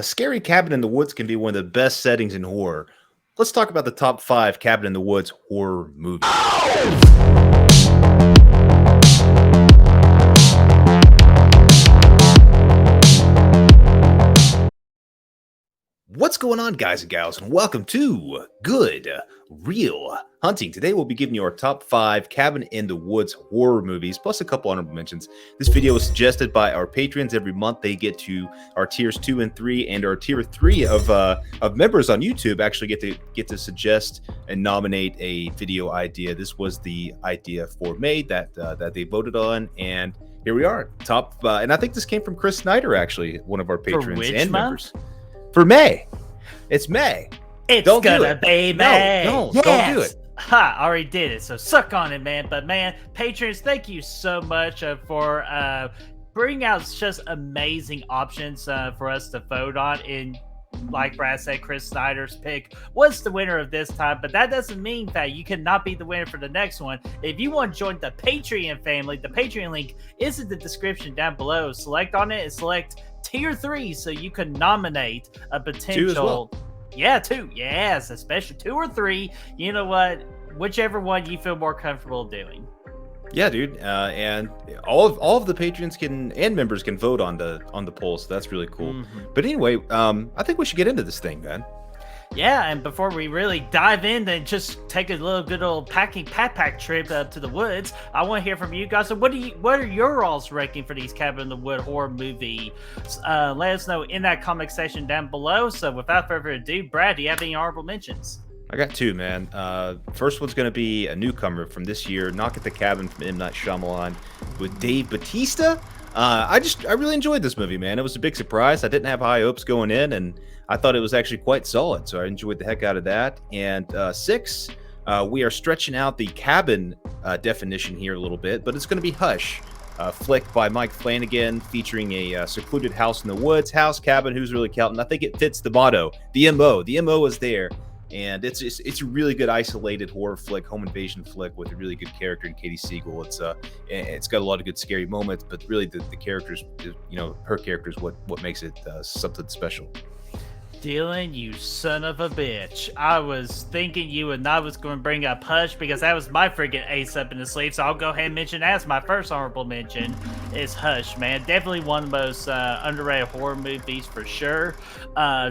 A scary cabin in the woods can be one of the best settings in horror. Let's talk about the top 5 cabin in the woods horror movies. What's going on, guys and gals, and welcome to Good Real Hunting. Today we'll be giving you our top 5 cabin in the woods horror movies, plus a couple honorable mentions. This video was suggested by our patrons. Every month they get to our tiers 2 and 3, and our tier 3 of members on YouTube actually get to suggest and nominate a video idea. This was the idea for May that they voted on, and here we are, top. And I think this came from Chris Snyder, actually, one of our patrons and members. For May. It's May. It's don't gonna be May. No, yes. Don't do it. Ha, already did it. So suck on it, man. But man, patrons, thank you so much for bringing out just amazing options for us to vote on. And like Brad said, Chris Snyder's pick was the winner of this time, but that doesn't mean that you cannot be the winner for the next one. If you want to join the Patreon family, the Patreon link is in the description down below. Select on it and select tier 3 so you can nominate a potential 2 as well. Yeah, 2. Yes, especially 2 or 3. You know what? Whichever one you feel more comfortable doing. Yeah, dude. And all of the patrons and members can vote on the poll, so that's really cool. But anyway, I think we should get into this thing, man. Yeah, and before we really dive in and just take a good old pack trip to the woods, I want to hear from you guys. So what are your all's ranking for these cabin in the wood horror movie? Let us know in that comment section down below. So without further ado, Brad, do you have any honorable mentions? I got 2, man. First one's going to be a newcomer from this year, Knock at the Cabin from M. Night Shyamalan with Dave Bautista. I really enjoyed this movie, man. It was a big surprise. I didn't have high hopes going in, and I thought it was actually quite solid, so I enjoyed the heck out of that. And 6, we are stretching out the cabin definition here a little bit, but it's going to be Hush, flick by Mike Flanagan, featuring a secluded house in the woods, house, cabin, who's really counting. I think it fits the motto, the MO. The MO is there. And it's a really good isolated horror flick, home invasion flick with a really good character in Katie Siegel. It's got a lot of good scary moments, but really the characters, her character is what makes it something special. Dylan, you son of a bitch. I was thinking you and I was going to bring up Hush because that was my freaking ace up in the sleeve. So I'll go ahead and mention as my first honorable mention is Hush, man. Definitely one of the most underrated horror movies for sure.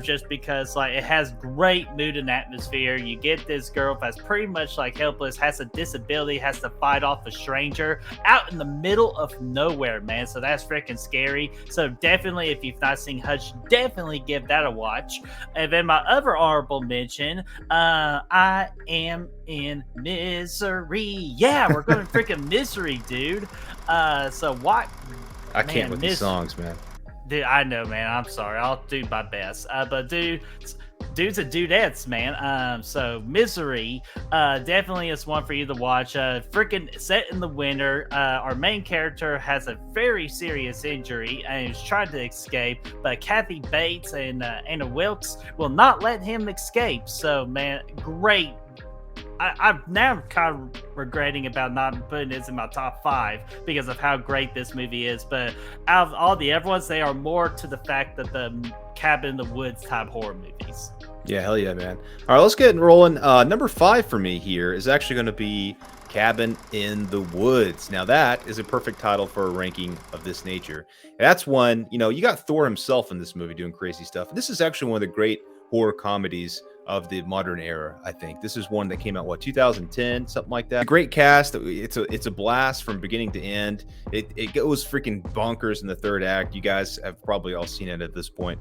Just because it has great mood and atmosphere. You get this girl that's pretty much helpless, has a disability, has to fight off a stranger out in the middle of nowhere, man. So that's freaking scary. So definitely, if you've not seen Hush, definitely give that a watch. And then my other honorable mention, I Am in Misery. Yeah, we're going freaking Misery, dude. So what? I can't with these songs, man. Dude, I know, man. I'm sorry. I'll do my best. But dudes and dudettes, man. So Misery definitely is one for you to watch. Freaking set in the winter. Our main character has a very serious injury and is trying to escape, but Kathy Bates and Anna Wilkes will not let him escape. So, man, great. I'm now kind of regretting about not putting this in my top 5 because of how great this movie is. But out of all the other ones, they are more to the fact that the cabin in the woods type horror movies. Yeah, hell yeah, man. All right, let's get rolling. Number 5 for me here is actually going to be Cabin in the Woods. Now that is a perfect title for a ranking of this nature. That's one, you got Thor himself in this movie doing crazy stuff. This is actually one of the great horror comedies of the modern era. I think this is one that came out 2010, something like that. A great cast. It's a blast from beginning to end. It goes freaking bonkers in the third act. You guys have probably all seen it at this point.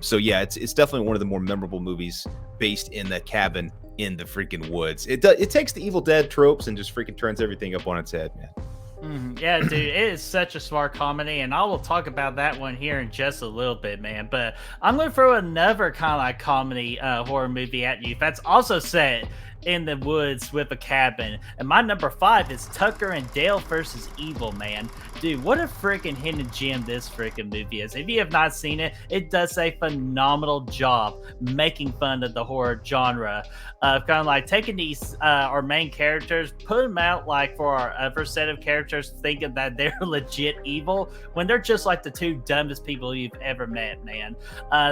So yeah, it's definitely one of the more memorable movies based in the cabin in the freaking woods. It takes the Evil Dead tropes and just freaking turns everything up on its head, man. Yeah, dude, it is such a smart comedy, and I will talk about that one here in just a little bit, man. But I'm going to throw another kind of comedy horror movie at you that's also set in the woods with a cabin. And my number 5 is Tucker and Dale versus Evil, man. Dude, what a freaking hidden gem this freaking movie is. If you have not seen it, it does a phenomenal job making fun of the horror genre. Kind of like taking these our main characters, put them out like for our other set of characters, thinking that they're legit evil when they're just like the two dumbest people you've ever met, man.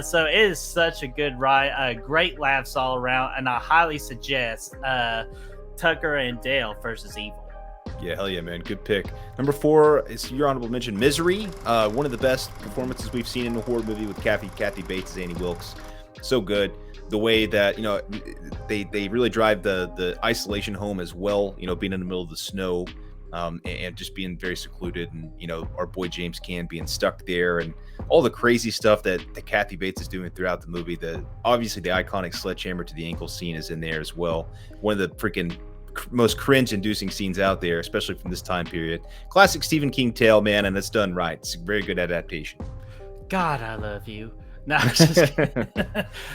So it is such a good ride, great laughs all around, and I highly suggest Tucker and Dale versus Evil. Yeah, hell yeah, man. Good pick. Number 4 is your honorable mention, Misery. One of the best performances we've seen in a horror movie with Kathy Bates as Annie Wilkes. So good. The way that, they really drive the isolation home as well, being in the middle of the snow, and just being very secluded, and, our boy James Caan being stuck there, and all the crazy stuff that Kathy Bates is doing throughout the movie. Obviously the iconic sledgehammer to the ankle scene is in there as well. One of the freaking most cringe-inducing scenes out there, especially from this time period. Classic Stephen King tale, man, and it's done right. It's a very good adaptation. God, I love you. No, I'm just kidding.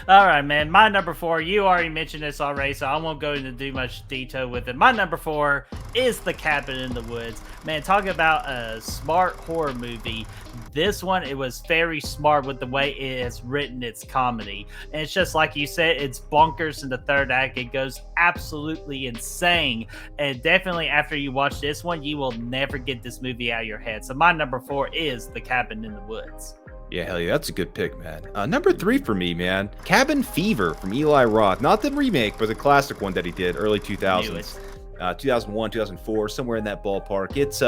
All right, man. My number 4, you already mentioned this already, so I won't go into too much detail with it. My number 4 is The Cabin in the Woods. Man, talking about a smart horror movie. This one, it was very smart with the way it has written its comedy. And it's just like you said, it's bonkers in the third act. It goes absolutely insane. And definitely after you watch this one, you will never get this movie out of your head. So my number 4 is The Cabin in the Woods. Yeah, hell yeah, that's a good pick, man. Number 3 for me, man, Cabin Fever from Eli Roth. Not the remake, but the classic one that he did, early 2000s. 2001, 2004, somewhere in that ballpark. It's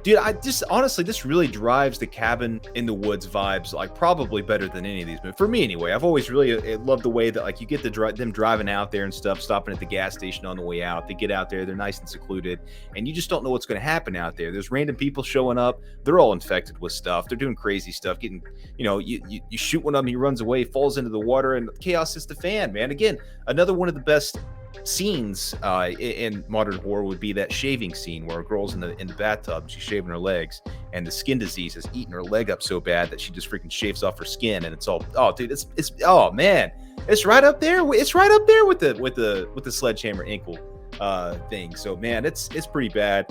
dude, I just honestly, this really drives the Cabin in the Woods vibes like probably better than any of these movies for me anyway. I've always really loved the way that like you get them driving out there and stuff, stopping at the gas station on the way out. They get out there, they're nice and secluded, and you just don't know what's going to happen out there. There's random people showing up, they're all infected with stuff, they're doing crazy stuff, getting, you shoot one of them, he runs away, falls into the water, and chaos hits the fan, man. Again, another one of the best scenes in modern horror would be that shaving scene where a girl's in the bathtub, she's shaving her legs, and the skin disease has eaten her leg up so bad that she just freaking shaves off her skin, and it's all, oh dude, it's oh man, it's right up there with the sledgehammer ankle thing. So man, it's pretty bad.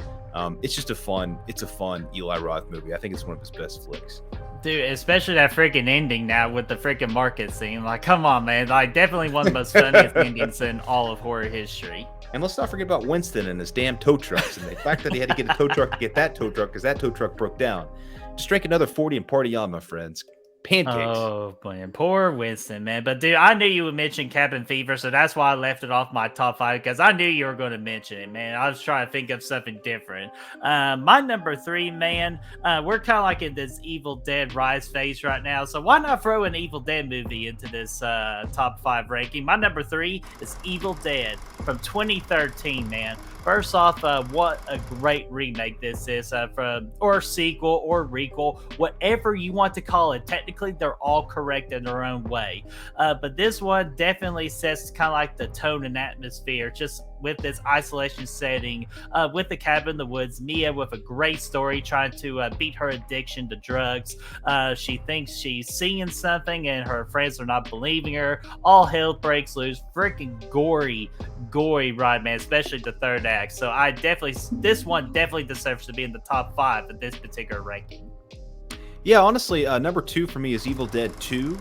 It's just a fun Eli Roth movie. I think it's one of his best flicks. Dude, especially that freaking ending now with the freaking market scene. Like, come on, man. Like, definitely one of the most funniest endings in all of horror history. And let's not forget about Winston and his damn tow trucks, and the fact that he had to get a tow truck to get that tow truck because that tow truck broke down. Just drink another 40 and party on, my friends. Pancakes. Oh, man. Poor Winston, man. But, dude, I knew you would mention Cabin Fever, so that's why I left it off my top 5, because I knew you were going to mention it, man. I was trying to think of something different. My number 3, man, we're kind of like in this Evil Dead Rise phase right now, so why not throw an Evil Dead movie into this top 5 ranking? My number 3 is Evil Dead from 2013, man. First off, what a great remake this is, or sequel or requel, whatever you want to call it. Technically, they're all correct in their own way. But this one definitely sets kind of like the tone and atmosphere, just with this isolation setting, with the cabin in the woods. Mia with a great story, trying to beat her addiction to drugs. She thinks she's seeing something, and her friends are not believing her. All hell breaks loose. Freaking gory ride, man, especially the third act. So this one definitely deserves to be in the top 5 of this particular ranking. Yeah, honestly, number 2 for me is Evil Dead 2.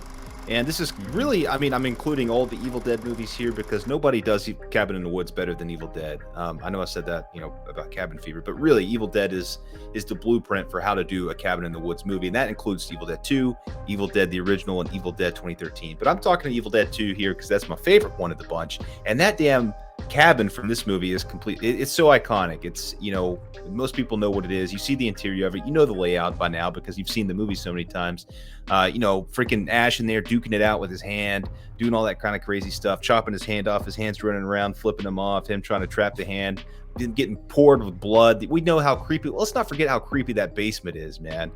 And this is really, I mean, I'm including all the Evil Dead movies here because nobody does Cabin in the Woods better than Evil Dead. I know I said that, about Cabin Fever, but really Evil Dead is the blueprint for how to do a Cabin in the Woods movie. And that includes Evil Dead 2, Evil Dead the original, and Evil Dead 2013. But I'm talking Evil Dead 2 here because that's my favorite one of the bunch. And that damn cabin from this movie is complete. It's so iconic. It's, most people know what it is. You see the interior of it. You know the layout by now because you've seen the movie so many times. Freaking Ash in there duking it out with his hand, doing all that kind of crazy stuff, chopping his hand off, his hand's running around, flipping him off, him trying to trap the hand, getting poured with blood. We know how creepy. Let's not forget how creepy that basement is, man.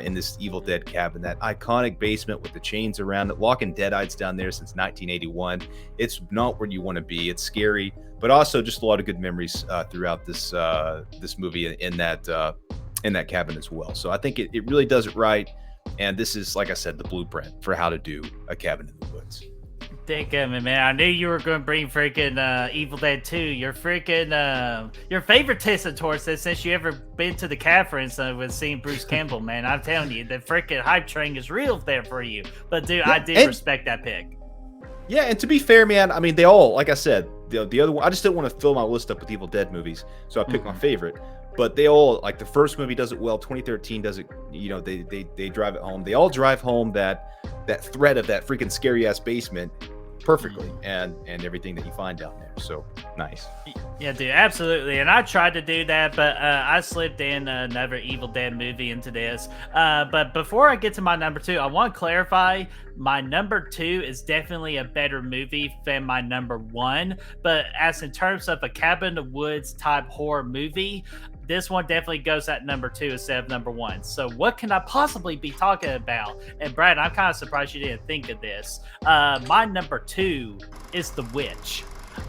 In this Evil Dead cabin, that iconic basement with the chains around it, locking deadites down there since 1981. It's not where you want to be. It's scary, but also just a lot of good memories throughout this movie in that cabin as well. So I think it really does it right. And this is, like I said, the blueprint for how to do a Cabin in the Woods. Dadgummit, man. I knew you were going to bring freaking Evil Dead 2. Your freaking, your favoritism towards this since you ever been to the conference with seeing Bruce Campbell, man. I'm telling you, the freaking hype train is real there for you. But, dude, Yeah, I do respect that pick. Yeah, and to be fair, man, I mean, they all, like I said, the other one, I just didn't want to fill my list up with Evil Dead movies, so I picked my favorite. But they all, like, the first movie does it well, 2013 does it, they drive it home. They all drive home that threat of that freaking scary ass basement perfectly, and everything that you find down there. So nice. Yeah, dude, absolutely. And I tried to do that, but I slipped in another Evil Dead movie into this. But before I get to my number 2, I want to clarify my number 2 is definitely a better movie than my number 1. But as in terms of a Cabin in the Woods type horror movie, this one definitely goes at number 2 instead of number 1. So what can I possibly be talking about? And Brad, I'm kind of surprised you didn't think of this. My number 2 is The Witch.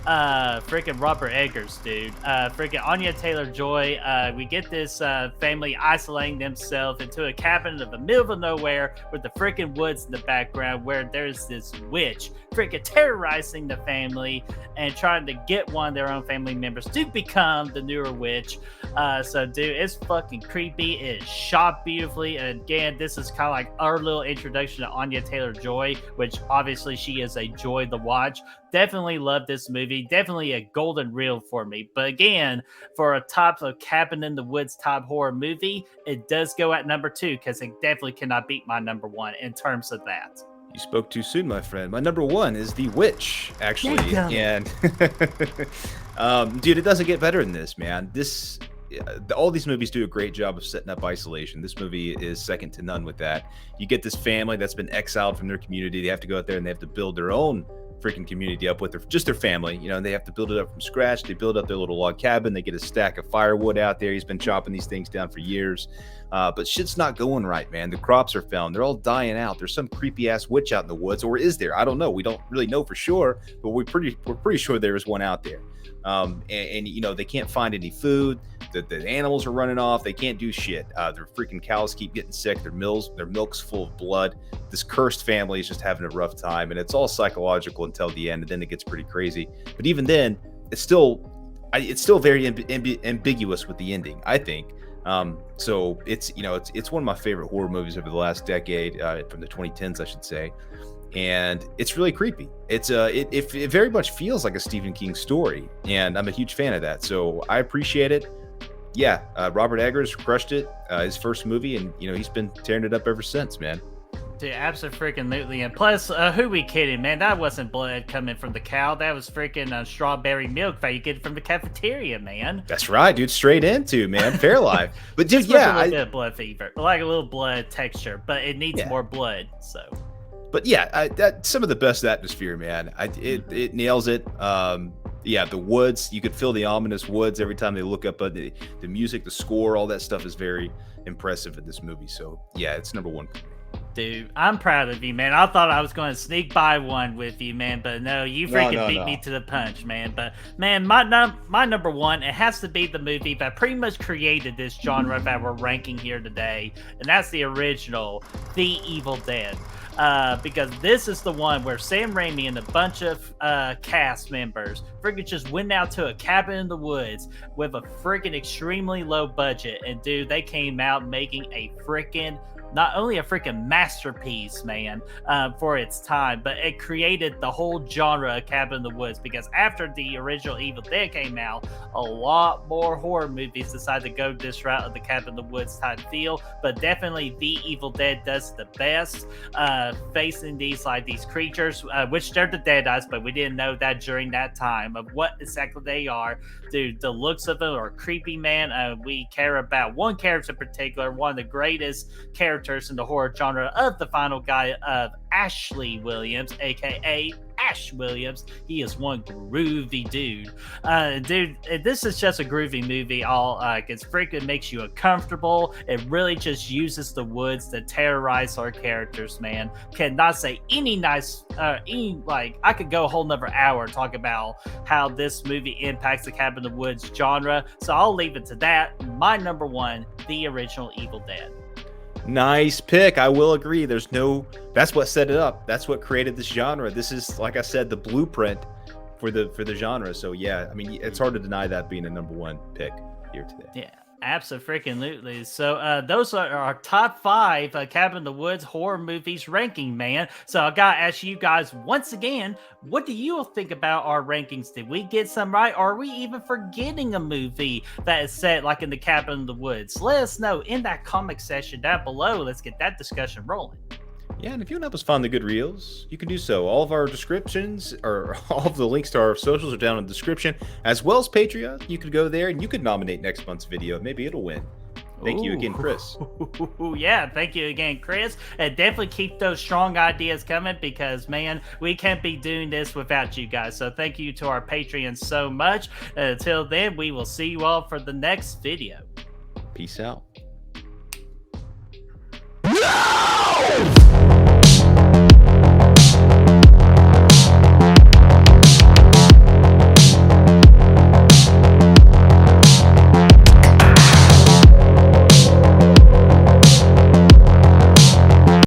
Freaking Robert Eggers, dude. Freaking Anya Taylor-Joy. We get this family isolating themselves into a cabin in the middle of nowhere with the freaking woods in the background, where there's this witch freaking terrorizing the family and trying to get one of their own family members to become the newer witch. So, dude, it's fucking creepy. It's shot beautifully. And again, this is kind of like our little introduction to Anya Taylor-Joy, which obviously she is a joy to watch. Definitely love this movie. Definitely a golden reel for me. But again, for a top of Cabin in the Woods type horror movie, it does go at number 2 because it definitely cannot beat my number 1 in terms of that. You spoke too soon, my friend. My number 1 is The Witch, actually. And dude, it doesn't get better than this, man. All these movies do a great job of setting up isolation. This movie is second to none with that. You get this family that's been exiled from their community. They have to go out there and they have to build their own freaking community up with their family, and they have to build it up from scratch. They build up their little log cabin. They get a stack of firewood out there. He's been chopping these things down for years, but shit's not going right, man. The crops are failing. They're all dying out. There's some creepy ass witch out in the woods, or is there? I don't know. We don't really know for sure, but we're pretty sure there is one out there. And they can't find any food. The animals are running off. They can't do shit. Their freaking cows keep getting sick. Their milk's full of blood. This cursed family is just having a rough time, and it's all psychological until the end, and then it gets pretty crazy. But even then, it's still very ambiguous with the ending, I think. So it's one of my favorite horror movies over the last decade, from the 2010s, I should say. And it's really creepy. It very much feels like a Stephen King story, and I'm a huge fan of that. So I appreciate it. Yeah, Robert Eggers crushed it. His first movie, and he's been tearing it up ever since, man. Dude, absolutely. And plus, who we kidding, man? That wasn't blood coming from the cow. That was freaking strawberry milk that you get from the cafeteria, man. That's right, dude. Straight into, man. Fairlife. But dude, a little bit of blood fever, like a little blood texture, but it needs more blood. So. But yeah, that's some of the best atmosphere, man. It nails it. Yeah, the woods, you could feel the ominous woods every time they look up at the music, the score, all that stuff is very impressive in this movie. So yeah, it's number 1 for me. Dude, I'm proud of you, man. I thought I was going to sneak by one with you, man, but no, you freaking beat me to the punch, man. But man, my number 1, it has to be the movie that pretty much created this genre that we're ranking here today, and that's the original, The Evil Dead. Because this is the one where Sam Raimi and a bunch of cast members freaking just went out to a cabin in the woods with a freaking extremely low budget, and dude, they came out making a freaking not only a freaking masterpiece, man, for its time, but it created the whole genre of Cabin in the Woods, because after the original Evil Dead came out, a lot more horror movies decided to go this route of the Cabin in the Woods type feel, but definitely The Evil Dead does the best, facing these creatures, which they're the Deadites, but we didn't know that during that time of what exactly they are. Dude, the looks of them are creepy, man. We care about one character in particular, one of the greatest characters in the horror genre of the final guy of Ashley Williams, aka Ash Williams. He is one groovy dude. Dude, this is just a groovy movie. It freaking makes you uncomfortable. It really just uses the woods to terrorize our characters, man. Cannot say any nice, I could go a whole nother hour talk about how this movie impacts the Cabin in the Woods genre. So I'll leave it to that. My number 1, the original Evil Dead. Nice pick. I will agree. That's what set it up. That's what created this genre. This is, like I said, the blueprint for the genre. So yeah, I mean, it's hard to deny that being a number one pick here today. Yeah, absolutely. So those are our top 5 Cabin in the Woods horror movies ranking, man. So I got to ask you guys once again, what do you think about our rankings? Did we get some right? Or are we even forgetting a movie that is set like in the Cabin in the Woods? Let us know in that comment section down below. Let's get that discussion rolling. Yeah, and if you want to help us find the good reels, you can do so. All of our descriptions, or all of the links to our socials are down in the description, as well as Patreon. You could go there and you could nominate next month's video. Maybe it'll win. Thank you again, Chris. Yeah, thank you again, Chris. And definitely keep those strong ideas coming because, man, we can't be doing this without you guys. So thank you to our Patreon so much. Until then, we will see you all for the next video. Peace out.